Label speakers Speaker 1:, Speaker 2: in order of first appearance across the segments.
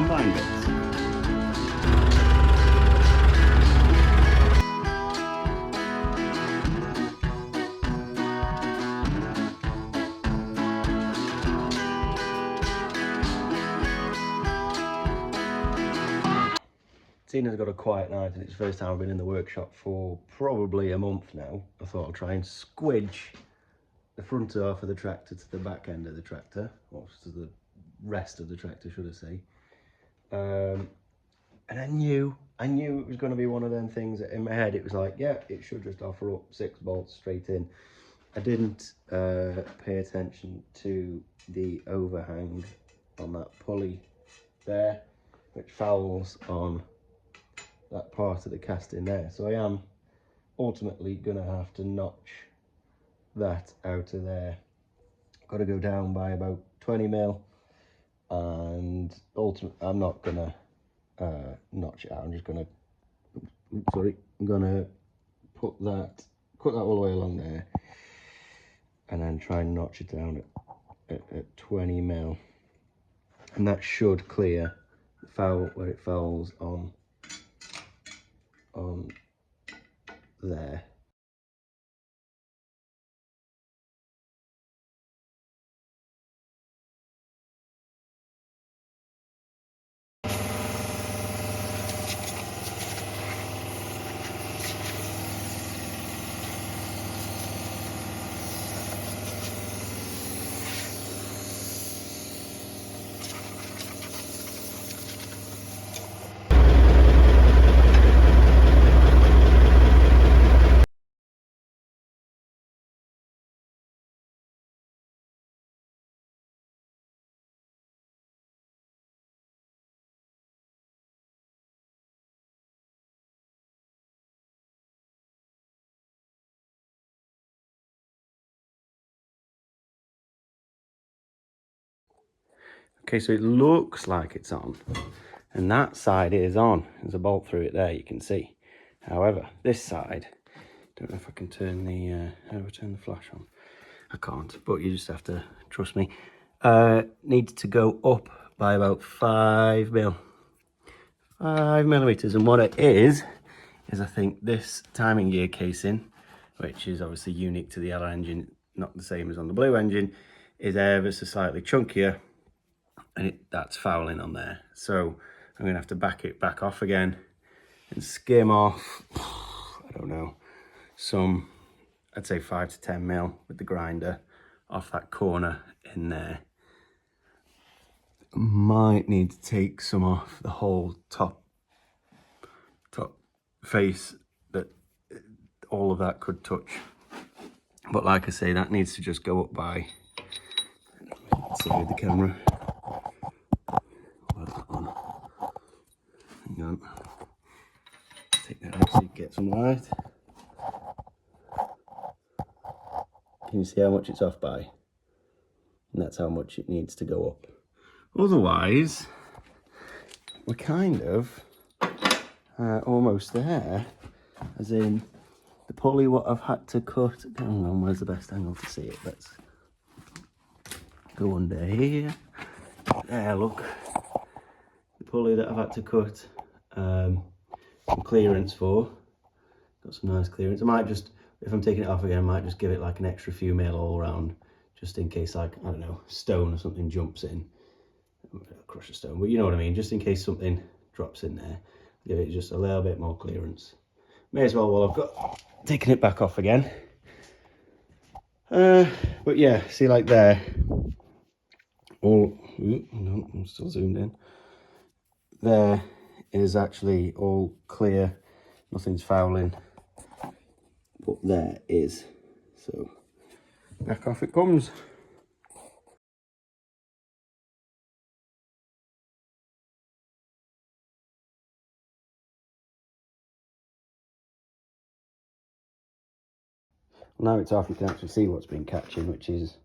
Speaker 1: combine bits. Tina's got a quiet night and it's the first time I've been in the workshop for probably a month now. I thought I'll try and squidge the front half of the tractor to the back end of the tractor, or to the rest of the tractor, should I say. And I knew it was going to be one of them things that in my head it was like, yeah, it should just offer up 6 bolts straight in. I didn't pay attention to the overhang on that pulley there, which fouls on that part of the casting there. So I am ultimately going to have to notch that out of there. Got to go down by about 20 mil, and ultimately I'm not going to notch it out. I'm just going to, I'm going to cut that all the way along there, and then try and notch it down at 20 mil, and that should clear the foul where it fouls on there. Okay, so it looks like it's on, and that side is on. There's a bolt through it there, you can see. However, this side, don't know if I can turn the how do I turn the flash on? I can't, but you just have to trust me. Needs to go up by about 5 millimeters, and what it is I think this timing gear casing, which is obviously unique to the yellow engine, not the same as on the blue engine, is ever so slightly chunkier, and that's fouling on there. So I'm gonna have to back off again and skim off, I don't know, some, I'd say 5 to 10 mil with the grinder off that corner in there. Might need to take some off the whole top face, that all of that could touch. But like I say, that needs to just go up by, let's see with the camera. Well, that one. Hang on. Take that out so you get some light. Can you see how much it's off by? And that's how much it needs to go up. Otherwise, we're kind of almost there, as in the pulley what I've had to cut. Hang on, where's the best angle to see it? Let's go under here. There, look. The pulley that I've had to cut some clearance for. Got some nice clearance. I might just, if I'm taking it off again, I might just give it like an extra few mil all around, just in case, like, I don't know, stone or something jumps in. Crush a stone, but you know what I mean, just in case something drops in there, give it just a little bit more clearance. May as well while I've got taking it back off again. But yeah, see, like there, all, no, I'm still zoomed in. There is actually all clear, nothing's fouling, but there is. So back off it comes. Now it's off, you can actually see what's been catching, which is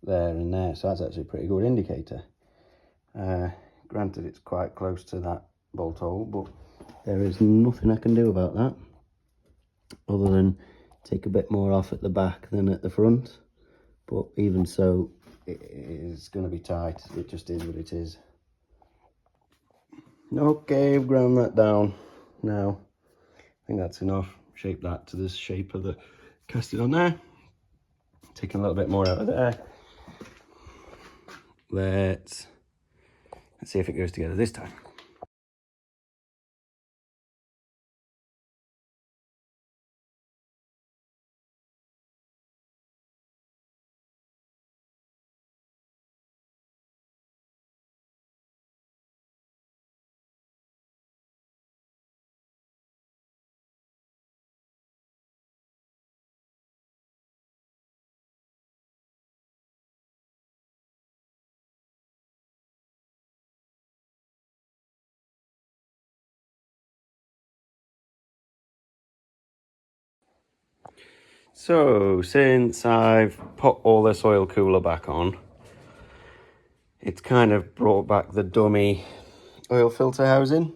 Speaker 1: there and there, so that's actually a pretty good indicator. Granted, it's quite close to that bolt hole, but there is nothing I can do about that other than take a bit more off at the back than at the front. But even so, it is going to be tight. It just is what it is. Okay, I've ground that down now. I think that's enough. Shape that to the shape of the custard on there. Taking a little bit more out of there. Let's see if it goes together this time. So, since I've put all this oil cooler back on, it's kind of brought back the dummy oil filter housing.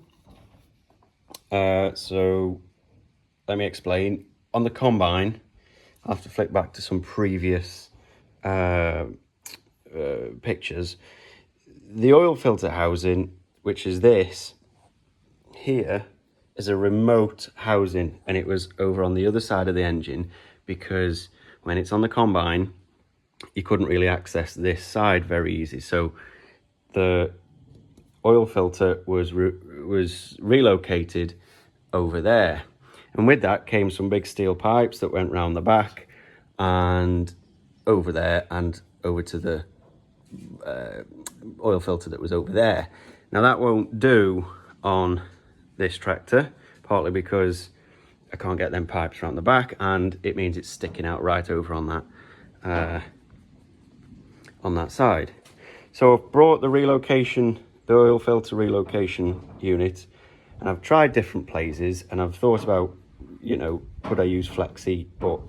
Speaker 1: So, let me explain. On the combine, I'll have to flick back to some previous pictures. The oil filter housing, which is this here, is a remote housing, and it was over on the other side of the engine because when it's on the combine, you couldn't really access this side very easy. So the oil filter was relocated over there, and with that came some big steel pipes that went round the back and over there and over to the oil filter that was over there. Now that won't do on this tractor, partly because I can't get them pipes around the back, and it means it's sticking out right over on that side. So I've brought the oil filter relocation unit, and I've tried different places, and I've thought about, could I use flexi? But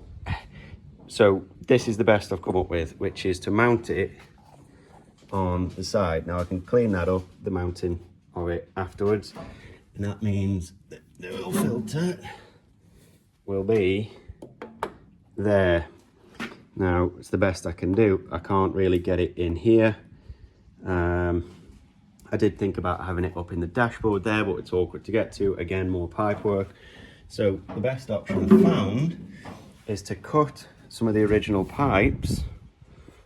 Speaker 1: so this is the best I've come up with, which is to mount it on the side. Now I can clean that up, the mounting of it, afterwards, and that means that the oil filter will be there. Now it's the best I can do. I can't really get it in here. I did think about having it up in the dashboard there, but it's awkward to get to. Again, more pipe work. So the best option I found is to cut some of the original pipes,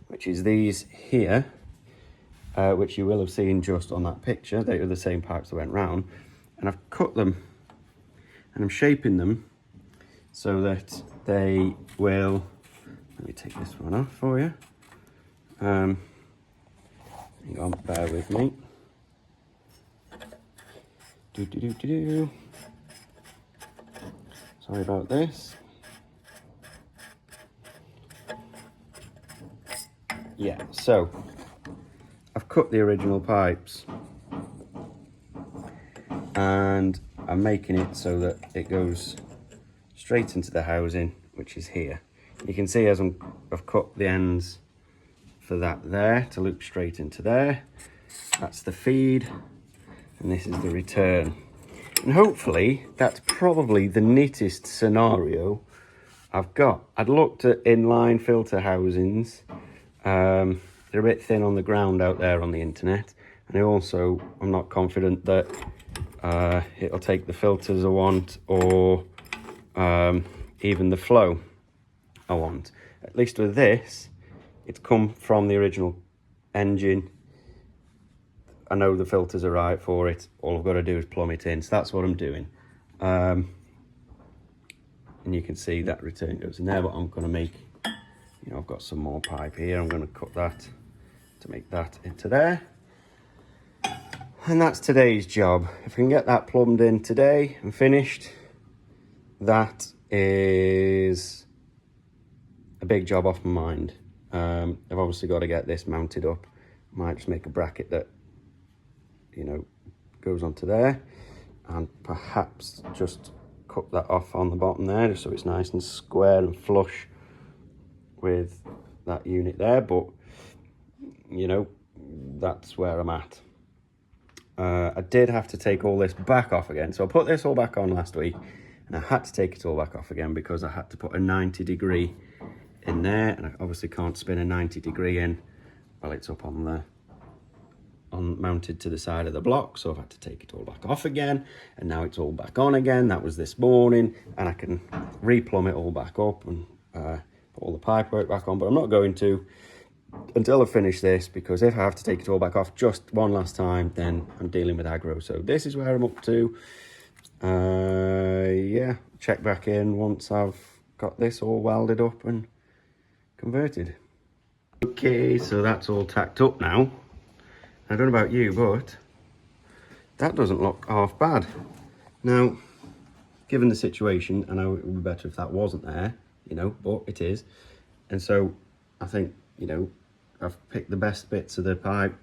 Speaker 1: which is these here, which you will have seen just on that picture. They were the same pipes that went round, and I've cut them and I'm shaping them so that they will, let me take this one off for you. Hang on, bear with me. Sorry about this. Yeah, so I've cut the original pipes and I'm making it so that it goes straight into the housing, which is here. You can see as I've cut the ends for that there to loop straight into there. That's the feed, and this is the return. And hopefully that's probably the neatest scenario I've got. I'd looked at inline filter housings. They're a bit thin on the ground out there on the internet, and I'm not confident that it'll take the filters I want, or even the flow I want. At least with this, it's come from the original engine. I know the filters are right for it. All I've got to do is plumb it in. So that's what I'm doing. And you can see that return goes in there, but I'm going to make, I've got some more pipe here. I'm going to cut that to make that into there. And that's today's job. If I can get that plumbed in today and finished, that is a big job off my mind. I've obviously got to get this mounted up. Might just make a bracket that, goes onto there, and perhaps just cut that off on the bottom there, just so it's nice and square and flush with that unit there. But, that's where I'm at. I did have to take all this back off again. So I put this all back on last week, and I had to take it all back off again because I had to put a 90-degree in there, and I obviously can't spin a 90-degree in while it's up on mounted to the side of the block, so I've had to take it all back off again, and now it's all back on again. That was this morning, and I can replumb it all back up and put all the pipework back on, but I'm not going to until I finish this, because if I have to take it all back off just one last time, then I'm dealing with aggro. So this is where I'm up to. Yeah, check back in once I've got this all welded up and converted. Okay, so that's all tacked up now. I don't know about you, but that doesn't look half bad. Now, given the situation, I know it would be better if that wasn't there, you know, but it is. And so I think, you know, I've picked the best bits of the pipe.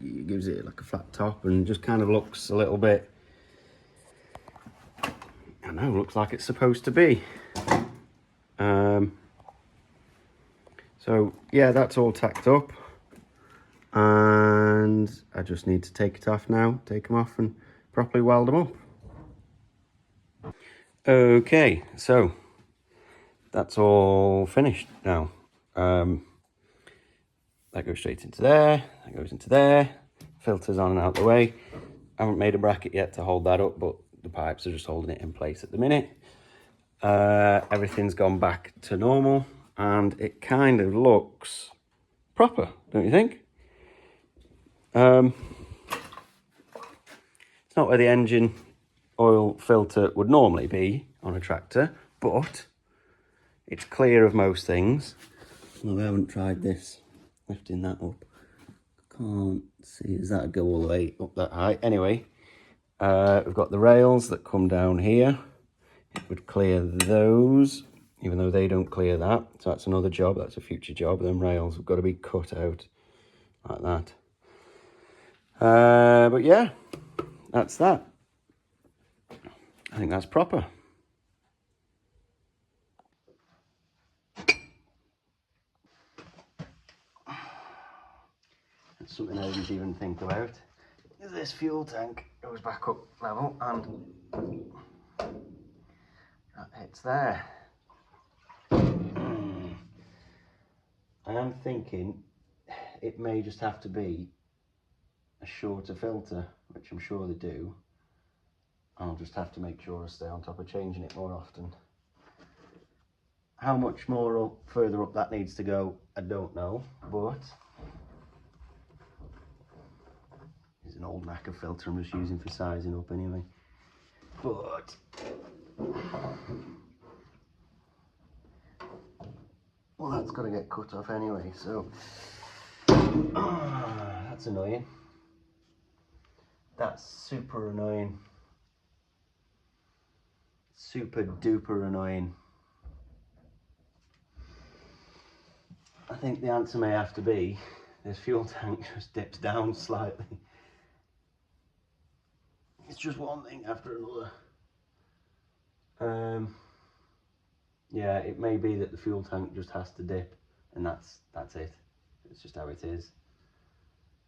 Speaker 1: It gives it like a flat top and just kind of looks a little bit, I know, looks like it's supposed to be. So yeah, that's all tacked up, and I just need to take it off now, take them off and properly weld them up. Okay, so that's all finished now. That goes straight into there, that goes into there, filters on and out the way. I haven't made a bracket yet to hold that up, but the pipes are just holding it in place at the minute. Everything's gone back to normal, and it kind of looks proper, don't you think? It's not where the engine oil filter would normally be on a tractor, but it's clear of most things. Well, I haven't tried this, lifting that up. Can't see, does that go all the way up that high? Anyway, we've got the rails that come down here. It would clear those, even though they don't clear that. So that's another job, that's a future job. Them rails have got to be cut out like that. But yeah, that's that. I think that's proper. That's something I didn't even think about. This fuel tank goes back up level and that hits there. I am thinking it may just have to be a shorter filter, which I'm sure they do. I'll just have to make sure I stay on top of changing it more often. How much more up, further up that needs to go, I don't know, but it's an old Macca filter I'm just using for sizing up anyway. But well, that's got to get cut off anyway, so that's annoying. That's super annoying. Super duper annoying. I think the answer may have to be this fuel tank just dips down slightly. It's just one thing after another. Yeah, it may be that the fuel tank just has to dip, and that's it. It's just how it is.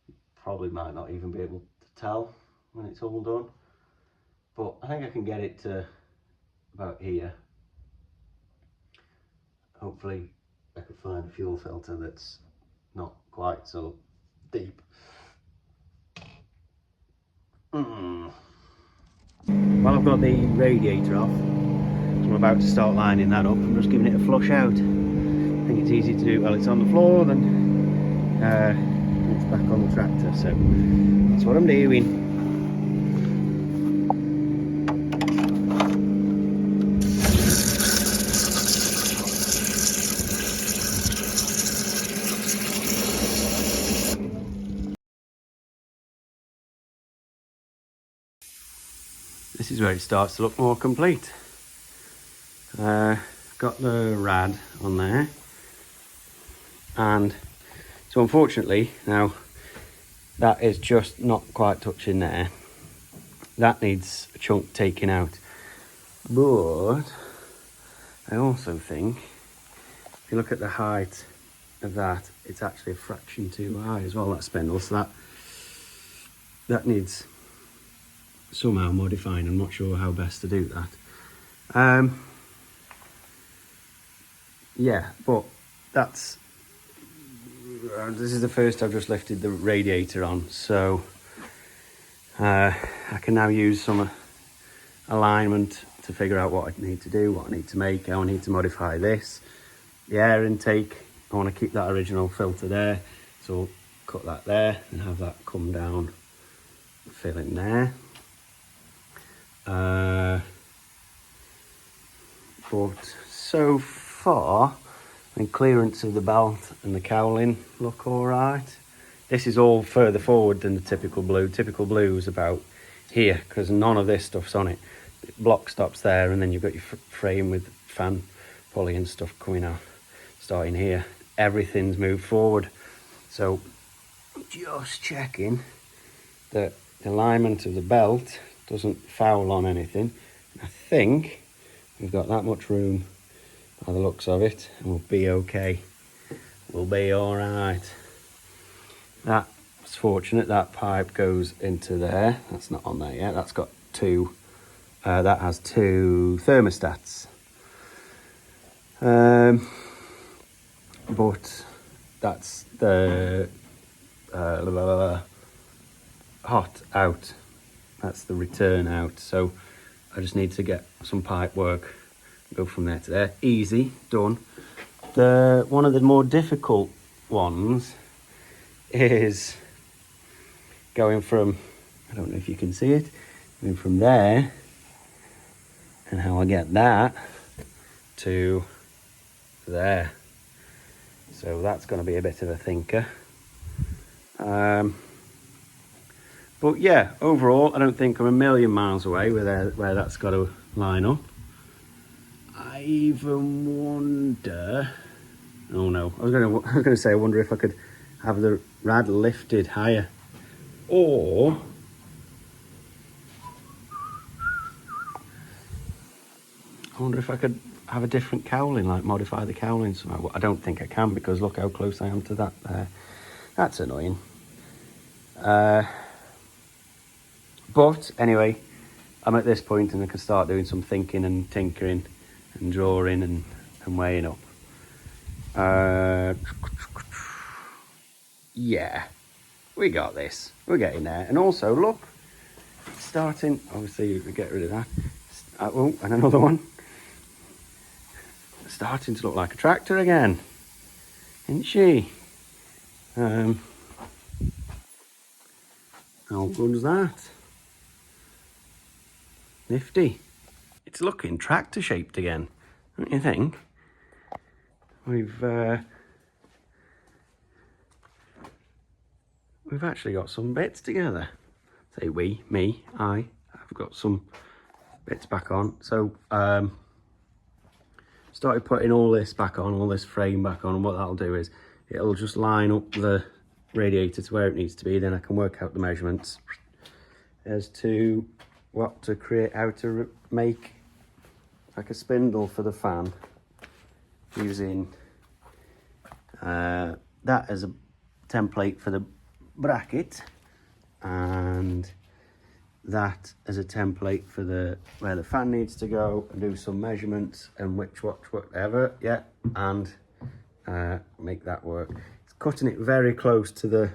Speaker 1: You probably might not even be able to tell when it's all done, but I think I can get it to about here. Hopefully I could find a fuel filter that's not quite so deep. Well, I've got the radiator off, so I'm about to start lining that up. I'm just giving it a flush out. I think it's easy to do while it's on the floor than it's back on the tractor, so that's what I'm doing. This is where it starts to look more complete. Got the rad on there, and so unfortunately now that is just not quite touching there. That needs a chunk taken out, but I also think if you look at the height of that, it's actually a fraction too high as well, that spindle, so that needs somehow modifying. I'm not sure how best to do that. Yeah, but that's this is the first I've just lifted the radiator on, so I can now use some alignment to figure out what I need to do, what I need to make, how I need to modify this. The air intake, I want to keep that original filter there, so cut that there and have that come down, fill in there. But so far, I mean, clearance of the belt and the cowling look all right. This is all further forward than the typical blue. Typical blue is about here because none of this stuff's on it. Block stops there, and then you've got your frame with fan pulley and stuff coming out, starting here. Everything's moved forward. So just checking that the alignment of the belt doesn't foul on anything. I think we've got that much room by the looks of it, and we'll be okay. We'll be all right. That's fortunate. That pipe goes into there. That's not on there yet. That's got two. That has two thermostats. But that's the hot out. That's the return out. So I just need to get some pipe work, go from there to there. Easy, done. One of the more difficult ones is going from, I don't know if you can see it, going from there, and how I get that to there. So that's going to be a bit of a thinker. But yeah, overall, I don't think I'm a million miles away where that's got to line up. I even wonder, oh no, I was going to say, I wonder if I could have the rad lifted higher, or I wonder if I could have a different cowling, like modify the cowling somehow. Well, I don't think I can, because look how close I am to that there. That's annoying. But anyway, I'm at this point and I can start doing some thinking and tinkering and drawing and weighing up. Yeah, we got this. We're getting there. And also, look, it's starting, obviously we get rid of that. Oh, and another one. It's starting to look like a tractor again, isn't she? How good's that? Nifty. It's looking tractor shaped again, don't you think? We've actually got some bits together. Say we, me, I've got some bits back on. So started putting all this back on, all this frame back on, and what that'll do is it'll just line up the radiator to where it needs to be. Then I can work out the measurements as to what to create, how to make like a spindle for the fan, using that as a template for the bracket, and that as a template for where the fan needs to go, and do some measurements and whatever, yeah, and make that work. It's cutting it very close to the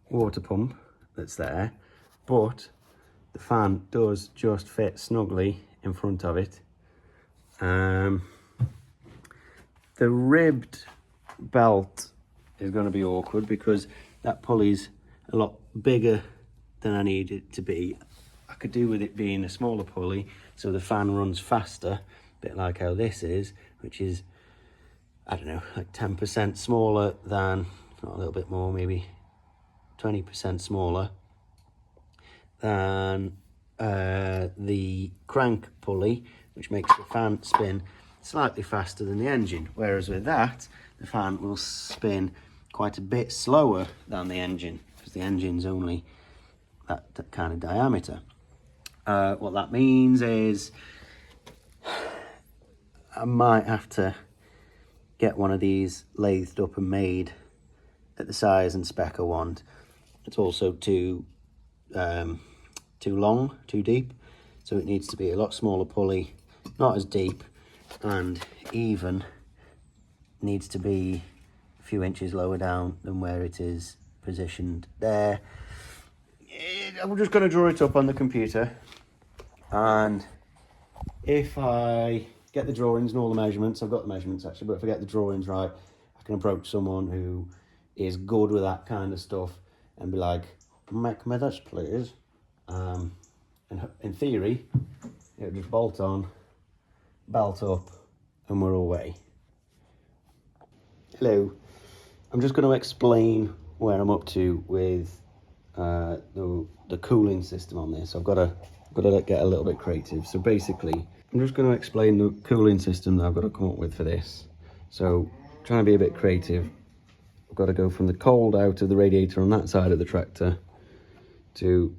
Speaker 1: water pump that's there, but the fan does just fit snugly in front of it. The ribbed belt is going to be awkward because that pulley's a lot bigger than I need it to be. I could do with it being a smaller pulley so the fan runs faster, a bit like how this is, which is, I don't know, like 10% smaller than, if not a little bit more, maybe 20% smaller than the crank pulley, which makes the fan spin slightly faster than the engine. Whereas with that, the fan will spin quite a bit slower than the engine, because the engine's only that kind of diameter. What that means is I might have to get one of these lathed up and made at the size and spec I want. It's also too long, too deep, so it needs to be a lot smaller pulley, not as deep, and even needs to be a few inches lower down than where it is positioned there. I'm just going to draw it up on the computer, and if I get the drawings and all the measurements, I've got the measurements actually, but if I get the drawings right, I can approach someone who is good with that kind of stuff and be like, make me this please. And in theory, it'll just bolt on, belt up, and we're away. Hello, I'm just going to explain where I'm up to with the cooling system on this. I've got to get a little bit creative. So basically, I'm just going to explain the cooling system that I've got to come up with for this. So trying to be a bit creative, I've got to go from the cold out of the radiator on that side of the tractor to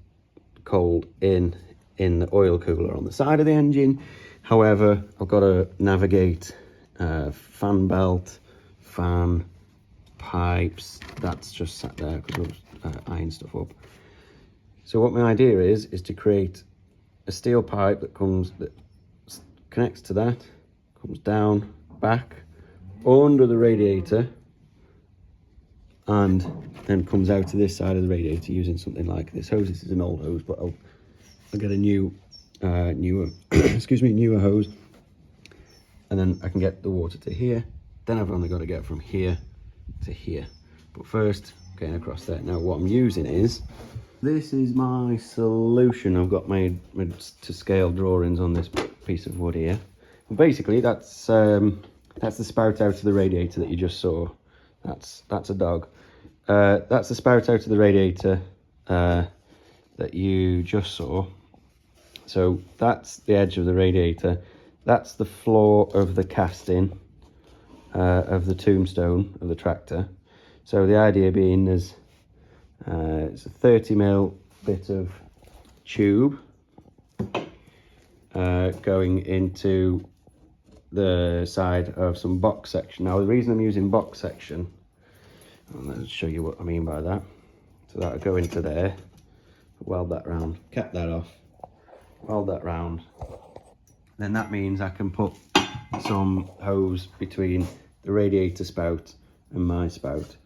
Speaker 1: cold in the oil cooler on the side of the engine. However, I've got to navigate fan belt, fan, pipes. That's just sat there because I was eyeing stuff up. So what my idea is to create a steel pipe that connects to that, comes down, back, under the radiator, and then comes out to this side of the radiator using something like this hose. This is an old hose, but I'll get a newer newer hose, and then I can get the water to here. Then I've only got to get from here to here. But first, getting across there. Now what I'm using is, this is my solution. I've got my to scale drawings on this piece of wood here. And basically, that's the spout out of the radiator that you just saw. That's a dog. That's the spout out of the radiator that you just saw. So that's the edge of the radiator. That's the floor of the casting of the tombstone of the tractor. So the idea being is it's a 30mm bit of tube going into the side of some box section. Now the reason I'm using box section, let's show you what I mean by that. So that'll go into there, weld that round, cap that off, weld that round. Then that means I can put some hose between the radiator spout and my spout.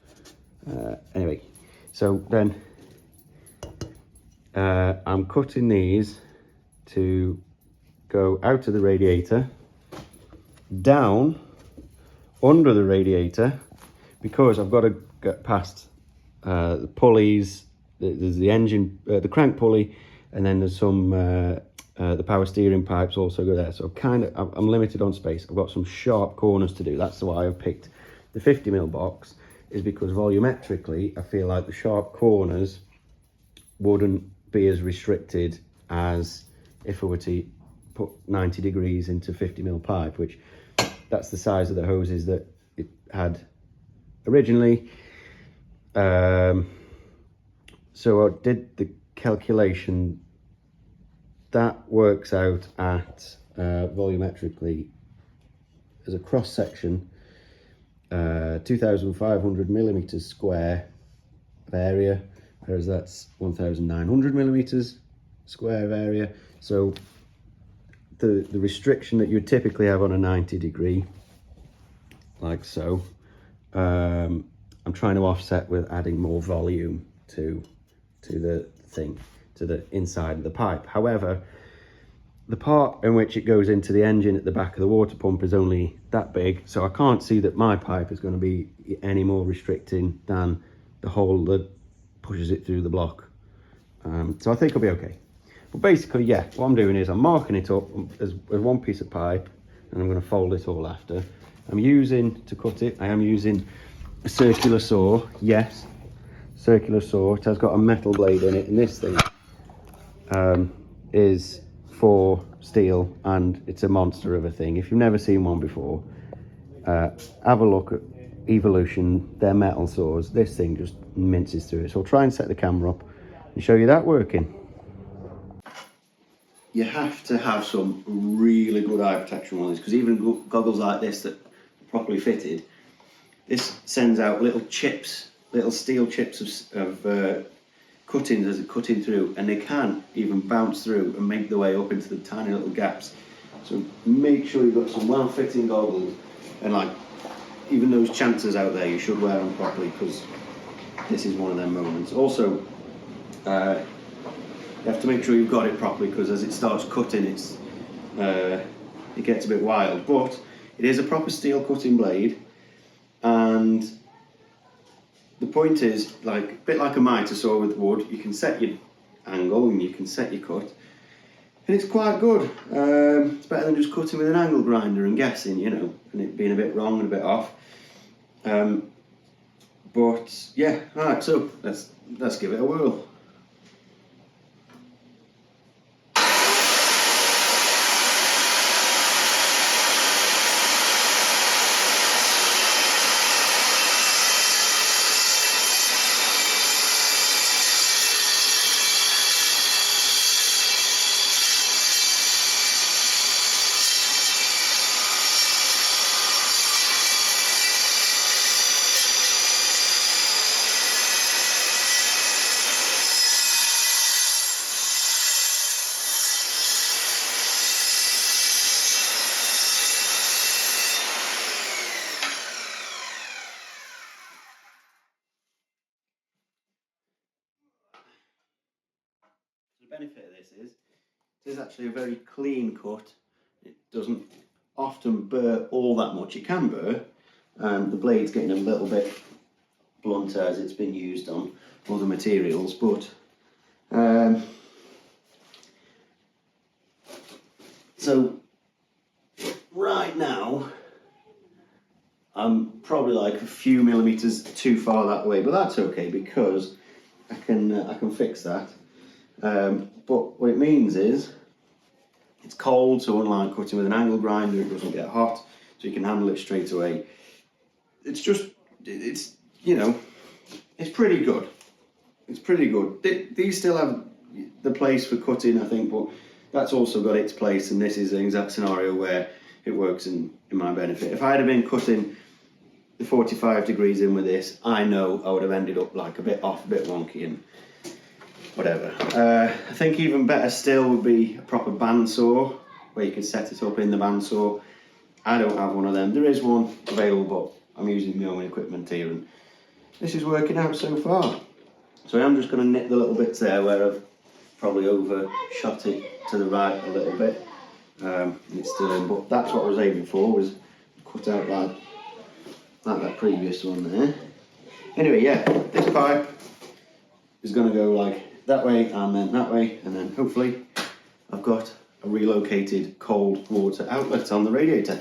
Speaker 1: Anyway, so then I'm cutting these to go out of the radiator, down under the radiator, because I've got to get past the pulleys. There's the engine, the crank pulley, and then there's some the power steering pipes also go there. So I'm limited on space. I've got some sharp corners to do. That's why I've picked the 50mm box, is because volumetrically I feel like the sharp corners wouldn't be as restricted as if I were to put 90 degrees into 50mm pipe, which that's the size of the hoses that it had originally. So I did the calculation. That works out at volumetrically as a cross section 2,500 millimeters square of area, whereas that's 1,900 millimeters square of area. So the restriction that you would typically have on a 90 degree, like so, I'm trying to offset with adding more volume to the thing, to the inside of the pipe. However, the part in which it goes into the engine at the back of the water pump is only that big, so I can't see that my pipe is going to be any more restricting than the hole that pushes it through the block. So I think I'll be okay. But basically, yeah, what I'm doing is I'm marking it up as one piece of pipe, and I'm going to fold it all after. I'm using, to cut it, I am using a circular saw. Yes, circular saw. It has got a metal blade in it, and this thing is for steel, and it's a monster of a thing. If you've never seen one before, have a look at Evolution, their metal saws. This thing just minces through it. So I'll try and set the camera up and show you that working. You have to have some really good eye protection on this, because even goggles like this that are properly fitted, this sends out little chips, little steel chips of cuttings as it's cutting through, and they can even bounce through and make their way up into the tiny little gaps. So make sure you've got some well-fitting goggles, and like even those chances out there, you should wear them properly, because this is one of them moments. Also, you have to make sure you've got it properly, because as it starts cutting, it gets a bit wild. But it is a proper steel cutting blade, and the point is, like a bit like a miter saw with wood, you can set your angle and you can set your cut, and it's quite good. It's better than just cutting with an angle grinder and guessing, you know, and it being a bit wrong and a bit off. But yeah, alright, so let's give it a whirl. The benefit of this is, it is actually a very clean cut. It doesn't often burr all that much. It can burr, the blade's getting a little bit blunter as it's been used on other materials, but so right now I'm probably like a few millimeters too far that way, but that's okay, because I can fix that. But what it means is, it's cold, so unlike cutting with an angle grinder, it doesn't get hot, so you can handle it straight away. It's you know, it's pretty good. It's pretty good. These still have the place for cutting, I think, but that's also got its place, and this is the exact scenario where it works in my benefit. If I had been cutting the 45 degrees in with this, I know I would have ended up like a bit off, a bit wonky, and whatever. I think even better still would be a proper bandsaw, where you can set it up in the bandsaw. I don't have one of them. There is one available, but I'm using my own equipment here, and this is working out so far. So I'm just going to nip the little bits there where I've probably overshot it to the right a little bit. And it's still in, but that's what I was aiming for, was cut out like that previous one there. Anyway, yeah, this pipe is going to go like that way and then that way, and then hopefully I've got a relocated cold water outlet on the radiator.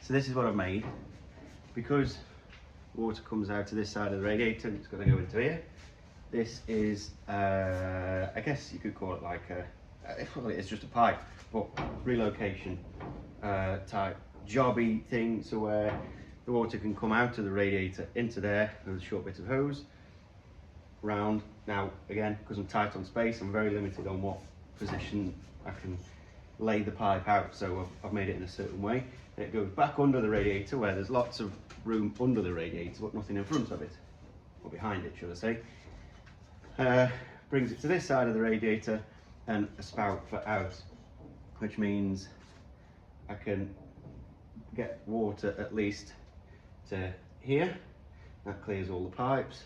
Speaker 1: So this is what I've made. Because water comes out of this side of the radiator and it's going to go into here. This is, I guess you could call it like it's just a pipe, but relocation type jobby thing, so where the water can come out of the radiator into there with a short bit of hose round. Now again, because I'm tight on space, I'm very limited on what position I can lay the pipe out, so I've made it in a certain way. And it goes back under the radiator, where there's lots of room under the radiator but nothing in front of it, or behind it should I say. Brings it to this side of the radiator and a spout for out, which means I can get water at least to here. That clears all the pipes.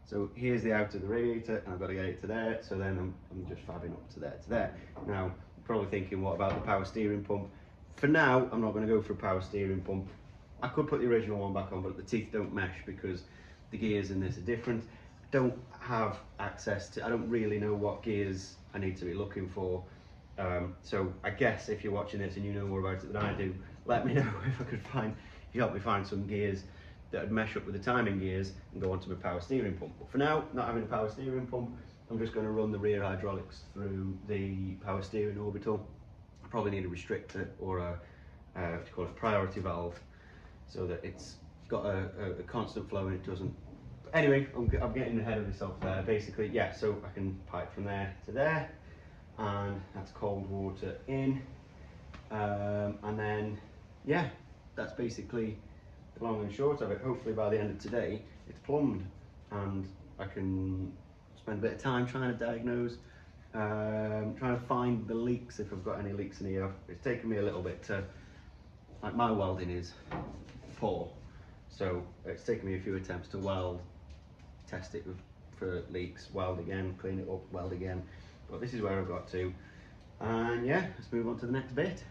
Speaker 1: So here's the out of the radiator, and I've got to get it to there, so then I'm just fabbing up to there. Now, you're probably thinking, what about the power steering pump? For now, I'm not going to go for a power steering pump. I could put the original one back on, but the teeth don't mesh because the gears in this are different. I don't have access to, I don't really know what gears I need to be looking for. So I guess if you're watching this and you know more about it than I do, let me know if you help me find some gears that would mesh up with the timing gears and go onto my power steering pump. But for now, not having a power steering pump, I'm just going to run the rear hydraulics through the power steering orbital. I probably need a restrictor or a what do you call it, priority valve, so that it's got a constant flow and it doesn't. Anyway, I'm getting ahead of myself there. Basically, yeah, so I can pipe from there to there, and that's cold water in. And then, yeah, that's basically the long and short of it. Hopefully by the end of today, it's plumbed, and I can spend a bit of time trying to diagnose, trying to find the leaks if I've got any leaks in here. It's taken me a little bit to, like, my welding is poor, so it's taken me a few attempts to weld, test it for leaks, weld again, clean it up, weld again. But this is where I've got to, and yeah, let's move on to the next bit.